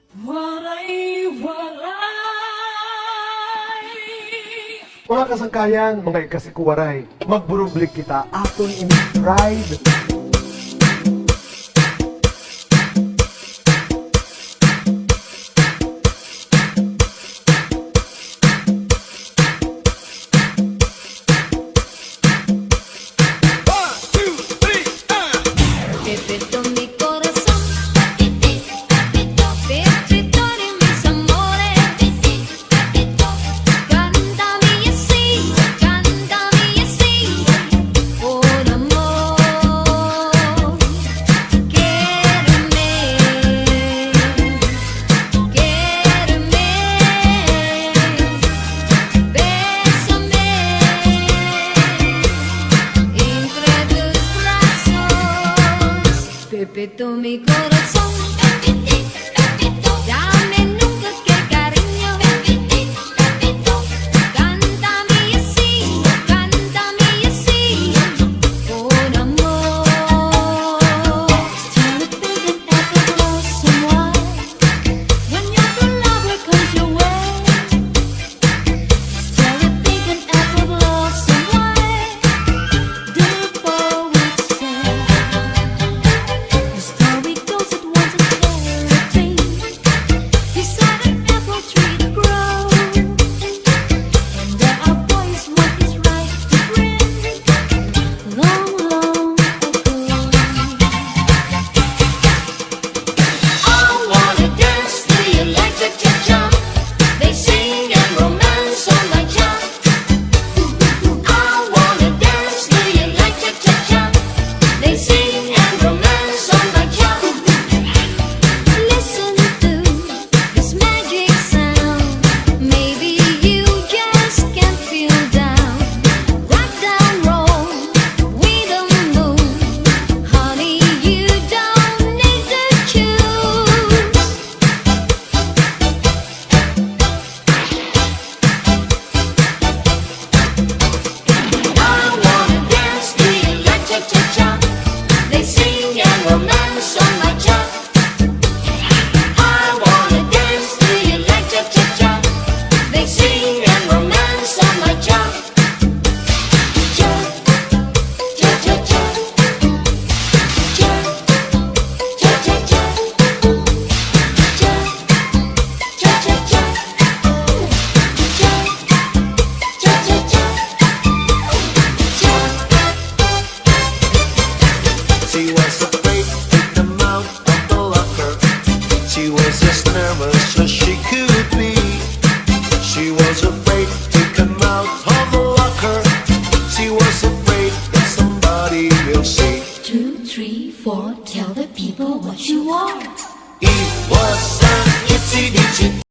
Mga kasangkayan, mga ikasikuwaray, magburublik kita aton in pride. Pepito mi corazón, dame nunca que cariño, cántame así, con amor. Still thinking that you lost someone, when your true love will come your way. Still thinking that you lost someone, the poets say. The story goes it once a fairy tale beside an apple tree to grow, and there are boys what is right to bring long, long ago. I wanna dance to you like the cha-cha. They sing and romance on my cha. I wanna dance to you like the cha-cha. They sing and romance on my cha. Listen to this magic sound. Maybe you just can't feel down. Rock down, roll with the moon. Honey, you don't need to choose. I wanna dance to you like cha-cha-cha. They sing and romance on my cha. I wanna dance to you like cha-cha-cha. They sing and romance on my cha. Cha, cha-cha-cha. Cha, cha-cha-cha. Cha, cha-cha-cha. Cha, cha-cha-cha. Cha. She was afraid to come out of the locker. She was as nervous as she could be. She was afraid to come out of the locker. She was afraid that somebody will see. 2, 3, 4, tell the people what you are. It was an itsy bitsy